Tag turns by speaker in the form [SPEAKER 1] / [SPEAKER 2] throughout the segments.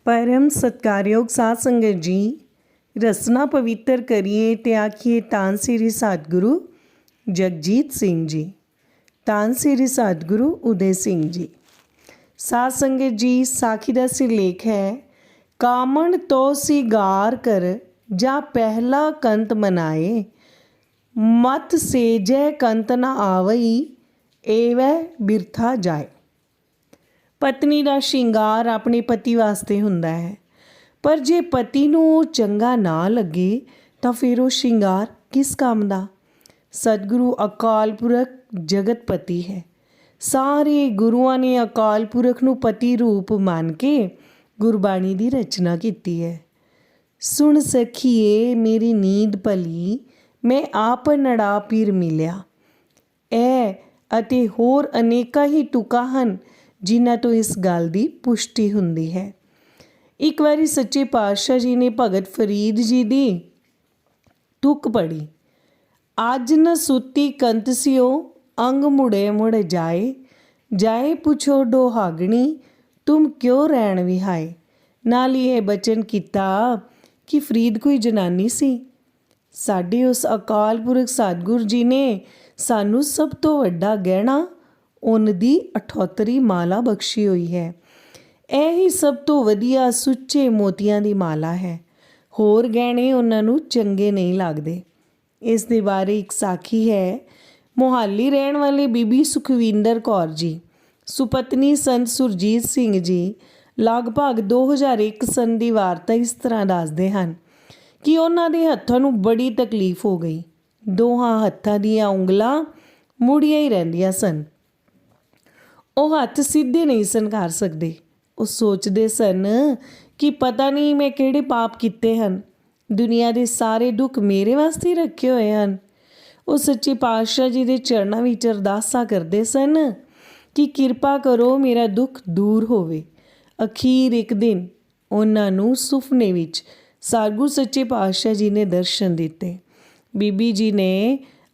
[SPEAKER 1] परम सत्कारयोग साध संगत जी, रसना पवित्र करिए ते आखिए तान श्री सतगुरु जगजीत सिंह जी, तान श्री सतगुरु उदय सिंह जी। साध संगत जी, साखी का सिरलेख है, कामण तो सिगार कर जा पहला कंत मनाए, मत सेजय कंत न आवई एवै बिरथा जाए। पत्नी का श्रृंगार अपने पति वास्ते हुंदा है, पर जे पति नूं वो चंगा ना लगे तो फिर वो श्रृंगार किस काम दा। सतगुरु अकाल पुरख जगत पति है। सारे गुरुआं ने अकाल पुरख नूं पति रूप मान के गुरबाणी की रचना की है। सुन सखीए मेरी नींद भली, मैं आप नड़ा पीर मिलिया। ए अते होर अनेका ही तुका हन जिन्हां तो इस गल की पुष्टि हुंदी है। एक बारी सच्चे पातशाह जी ने भगत फरीद जी की तुक पढ़ी, अज न सुती कंत सियो अंग मुड़े मुड़ जाए, जाए पुछो डोहागणी तुम क्यों रैण विहाए। नाल ही यह बचन किया कि फरीद कोई जनानी सी। साडे उस अकाल पुरख सतगुर जी ने सानू सब तो वड्डा गहना उनकी 78 माला बख्शी हुई है। यही सब तो वधिया सुच्चे मोतियां की माला है। होर गहने उन्होंने चंगे नहीं लगते। इस दे बारे एक साखी है। मोहाली रहन वाले बीबी सुखविंदर कौर जी सुपत्नी संत सुरजीत सिंह जी लगभग 2001 सन की वारता इस तरह दसदे हैं कि उन्होंने हत्थों नूं बड़ी तकलीफ हो गई। दोहां हत्थां दीयां उंगलां मुड़ियां ही रहिंदियां सन। ਉਹ हत्थ सीधे नहीं सन कर सकते। ਉਹ सोचते सन कि पता नहीं मैं किहड़े पाप किए हैं, दुनिया के सारे दुख मेरे वास्ते रखे हुए हैं। ਉਹ सच्चे पातशाह जी के चरणों में अरदासा करते सन कि किरपा करो मेरा दुख दूर होवे। अखीर एक दिन उन्होंने सुपने विच सतगुरु सच्चे पातशाह जी ने दर्शन दिते। बीबी जी ने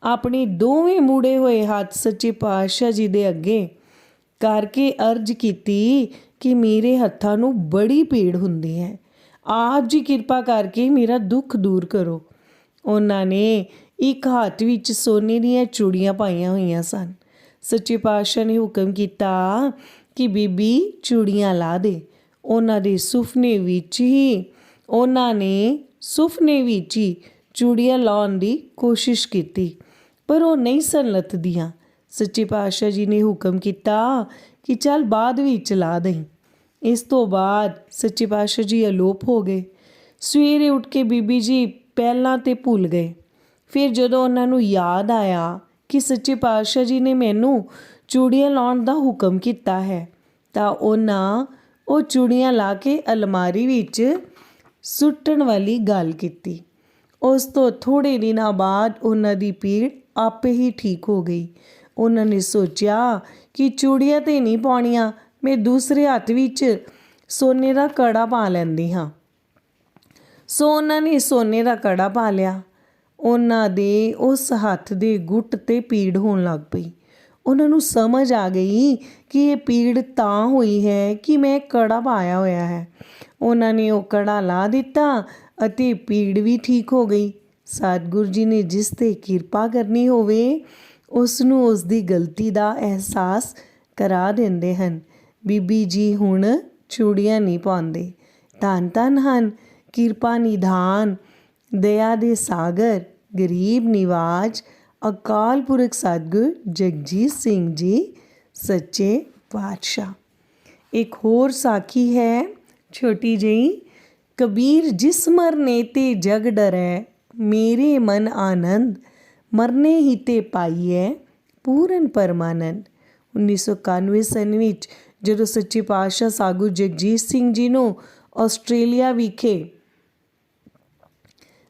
[SPEAKER 1] अपने दोवें मुड़े हुए हाथ सच्चे पातशाह जी के अगे करके अर्ज की कि मेरे हत्थां नूं बड़ी पीड़ हुंदी है, आप जी किरपा करके मेरा दुख दूर करो। उन्होंने एक हाथ विच सोने दीयां चूड़ियां पाईयां हुईयां सन। सच्चे पातशाह ने हुक्म किया कि बीबी चूड़ियां ला दे। उन्होंने सुपने विच ही चूड़ियां लाउण दी कोशिश की, पर वो नहीं सन लथदियां। सच्चे पातशाह जी ने हुक्म किया कि चल बाद विच ला दई। इस तो बाद सच्चे पातशाह जी अलोप हो गए। सवेरे उठ के बीबी जी पहलां ते भुल गए। फिर जदों उन्होंने याद आया कि सच्चे पातशाह जी ने मैनू चूड़ियां लाउण दा हुक्म किया है, तो उन्हां वो चूड़ियां ला के अलमारी विच सुट्टण वाली गल की। उस तो थोड़े दिनों बाद उन्हां दी पीड़ आपे ही ठीक हो गई। उन्होंने सोचा कि चूड़ियां तो नहीं पाउणियां, मैं दूसरे हत्थ विच सोने का कड़ा पा लैंदी हाँ। सो उन्होंने सोने का कड़ा पा लिया। उन्होंने उस हत्थ के गुट ते पीड़ होने लग पई। उन्होंने समझ आ गई कि ये पीड़ तां हुई है कि मैं कड़ा पाया होया है। उन्होंने वो कड़ा ला दिता अते पीड़ भी ठीक हो गई। सतगुरु जी ने जिस ते किरपा करनी होवे उसनूं उसकी गलती का एहसास करा देंदे हन। बीबी जी हुण चूड़ियां नहीं पाउंदे। धन धन हन किरपा निधान दया दे सागर गरीब निवाज अकाल पुरख सतगुरु जगजीत सिंह जी सच्चे पातशाह। एक होर साखी है छोटी जही। कबीर जिस मरने ते जग डरै, मेरे मन आनंद मरने ही ते पाईए पूरन परमानंद। 1991 सन विच जदों सच्चे पातशाह साधु जगजीत सिंह जी नूं आस्ट्रेलिया विखे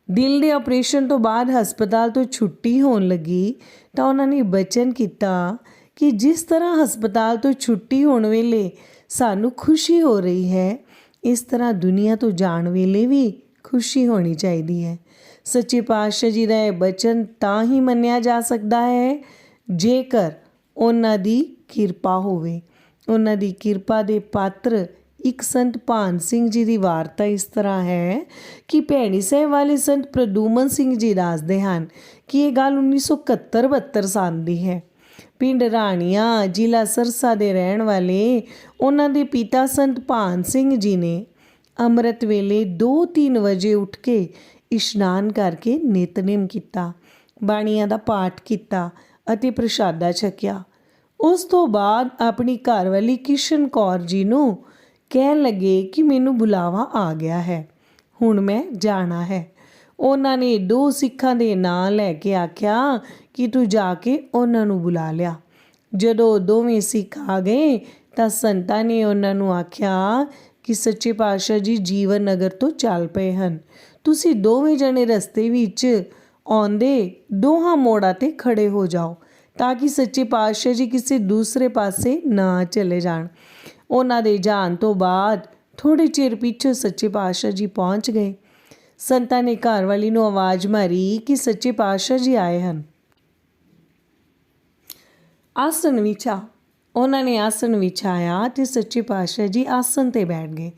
[SPEAKER 1] दिल के ऑपरेशन तो बाद हस्पताल तो छुट्टी होने लगी, तो उन्होंने बचन किया कि जिस तरह हस्पताल तो छुट्टी होने वेले सानू खुशी हो रही है, इस तरह दुनिया तो जाण वेले भी खुशी होनी चाहिए है। सच्चे पातशाह जी का यह बचन तां ही मन्निया जा सकता है जेकर उन्हां दी किरपा होवे। उन्हां दी किरपा दे पात्र ਇੱਕ ਸੰਤ ਭਾਨ ਸਿੰਘ ਜੀ ਦੀ ਵਾਰਤਾ ਇਸ ਤਰ੍ਹਾਂ ਹੈ ਕਿ ਭੈਣੀ ਸਾਹਿਬ ਵਾਲੇ ਸੰਤ ਪ੍ਰਦੂਮਨ ਸਿੰਘ ਜੀ ਦੱਸਦੇ ਹਨ ਕਿ ਇਹ ਗੱਲ 1971-72 ਸਾਲ ਦੀ ਹੈ। ਪਿੰਡ ਰਾਣੀਆਂ ਜ਼ਿਲ੍ਹਾ ਸਰਸਾ ਦੇ ਰਹਿਣ ਵਾਲੇ ਉਹਨਾਂ ਦੇ ਪਿਤਾ ਸੰਤ ਭਾਨ ਸਿੰਘ ਜੀ ਨੇ ਅੰਮ੍ਰਿਤ ਵੇਲੇ 2-3 ਵਜੇ ਉੱਠ ਕੇ ਇਸ਼ਨਾਨ ਕਰਕੇ ਨਿਤਨੇਮ ਕੀਤਾ, ਬਾਣੀਆਂ ਦਾ ਪਾਠ ਕੀਤਾ ਅਤੇ ਪ੍ਰਸ਼ਾਦਾ ਛਕਿਆ। ਉਸ ਤੋਂ ਬਾਅਦ ਆਪਣੀ ਘਰਵਾਲੀ ਕਿਸ਼ਨ ਕੌਰ ਜੀ ਨੂੰ ਕਹਿਣ ਲੱਗੇ ਕਿ ਮੈਨੂੰ ਬੁਲਾਵਾ ਆ ਗਿਆ ਹੈ, ਹੁਣ ਮੈਂ ਜਾਣਾ ਹੈ। ਉਹਨਾਂ ਨੇ 2 ਸਿੱਖਾਂ ਦੇ ਨਾਂ ਲੈ ਕੇ ਆਖਿਆ ਕਿ ਤੂੰ ਜਾ ਕੇ ਉਹਨਾਂ ਨੂੰ ਬੁਲਾ ਲਿਆ। ਜਦੋਂ ਦੋਵੇਂ ਸਿੱਖ ਆ ਗਏ ਤਾਂ ਸੰਤਾਂ ਨੇ ਉਹਨਾਂ ਨੂੰ ਆਖਿਆ ਕਿ ਸੱਚੇ ਪਾਤਸ਼ਾਹ ਜੀ ਜੀਵਨ ਨਗਰ ਤੋਂ ਚੱਲ ਪਏ ਹਨ, ਤੁਸੀਂ ਦੋਵੇਂ ਜਣੇ ਰਸਤੇ ਵਿੱਚ ਆਉਂਦੇ ਦੋਹਾਂ ਮੋੜਾਂ 'ਤੇ ਖੜੇ ਹੋ ਜਾਓ ਤਾਂ ਕਿ ਸੱਚੇ ਪਾਤਸ਼ਾਹ ਜੀ ਕਿਸੇ ਦੂਸਰੇ ਪਾਸੇ ਨਾ ਚਲੇ ਜਾਣ। ਉਹਨਾਂ ਦੇ ਜਾਣ ਤੋਂ ਬਾਅਦ ਥੋੜ੍ਹੇ ਚਿਰ ਪਿੱਛੋਂ ਸੱਚੇ ਪਾਤਸ਼ਾਹ ਜੀ ਪਹੁੰਚ ਗਏ। ਸੰਤਾਂ ਨੇ ਘਰਵਾਲੀ ਨੂੰ ਆਵਾਜ਼ ਮਾਰੀ ਕਿ ਸੱਚੇ ਪਾਤਸ਼ਾਹ ਜੀ ਆਏ ਹਨ, ਆਸਣ ਵਿਛਾ। ਉਹਨਾਂ ਨੇ ਆਸਣ ਵਿਛਾਇਆ ਤੇ ਸੱਚੇ ਪਾਤਸ਼ਾਹ ਜੀ ਆਸਣ 'ਤੇ ਬੈਠ ਗਏ।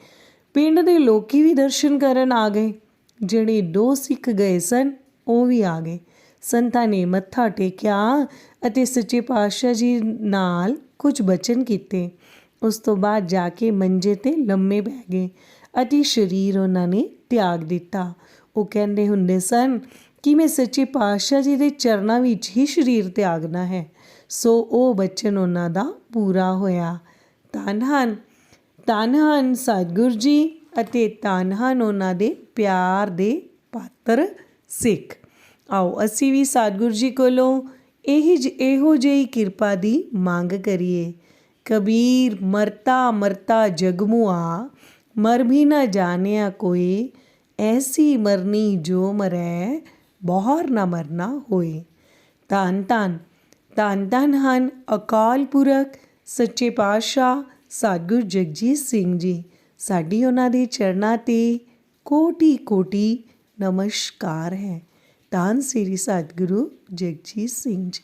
[SPEAKER 1] ਪਿੰਡ ਦੇ ਲੋਕੀ ਵੀ ਦਰਸ਼ਨ ਕਰਨ ਆ ਗਏ, ਜਿਹੜੇ 2 ਸਿੱਖ ਗਏ ਸਨ ਉਹ ਵੀ ਆ ਗਏ। ਸੰਤਾਂ ਨੇ ਮੱਥਾ ਟੇਕਿਆ ਅਤੇ ਸੱਚੇ ਪਾਤਸ਼ਾਹ ਜੀ ਨਾਲ ਕੁਝ ਬਚਨ ਕੀਤੇ। ਉਸ ਤੋਂ ਬਾਅਦ ਜਾ ਕੇ ਮੰਜੇ 'ਤੇ ਲੰਮੇ ਬਹਿ ਗਏ ਅਤੇ ਸਰੀਰ ਉਹਨਾਂ ਨੇ ਤਿਆਗ ਦਿੱਤਾ। ਉਹ ਕਹਿੰਦੇ ਹੁੰਦੇ ਸਨ ਕਿ ਮੈਂ ਸੱਚੇ ਪਾਤਸ਼ਾਹ ਜੀ ਦੇ ਚਰਨਾਂ ਵਿੱਚ ਹੀ ਸਰੀਰ ਤਿਆਗਣਾ ਹੈ। ਸੋ ਉਹ ਬਚਨ ਉਹਨਾਂ ਦਾ ਪੂਰਾ ਹੋਇਆ। ਧੰਨ ਹਨ ਸਤਿਗੁਰੂ ਜੀ ਅਤੇ ਧੰਨ ਹਨ ਉਹਨਾਂ ਦੇ ਪਿਆਰ ਦੇ ਪਾਤਰ ਸਿੱਖ। ਆਓ ਅਸੀਂ ਵੀ ਸਤਿਗੁਰੂ ਜੀ ਕੋਲੋਂ ਇਹੋ ਜਿਹੀ ਕਿਰਪਾ ਦੀ ਮੰਗ ਕਰੀਏ। ਕਬੀਰ ਮਰਤਾ ਮਰਤਾ ਜਗ ਮੁਆ, ਮਰ ਵੀ ਨਾ ਜਾਣਿਆ ਕੋਈ, ਐਸੀ ਮਰਨੀ ਜੋ ਮਰੈ, ਬਹੁਰ ਨਾ ਮਰਨਾ ਹੋਏ। ਧੰਨ ਧੰਨ ਹਨ ਅਕਾਲ ਪੁਰਖ ਸੱਚੇ ਪਾਤਸ਼ਾਹ ਸਤਿਗੁਰੂ ਜਗਜੀਤ ਸਿੰਘ ਜੀ। ਸਾਡੀ ਉਹਨਾਂ ਦੇ ਚਰਨਾਂ 'ਤੇ ਕੋਟੀ ਨਮਸਕਾਰ ਹੈ। ਧੰਨ ਸ੍ਰੀ ਸਤਿਗੁਰੂ ਜਗਜੀਤ ਸਿੰਘ ਜੀ।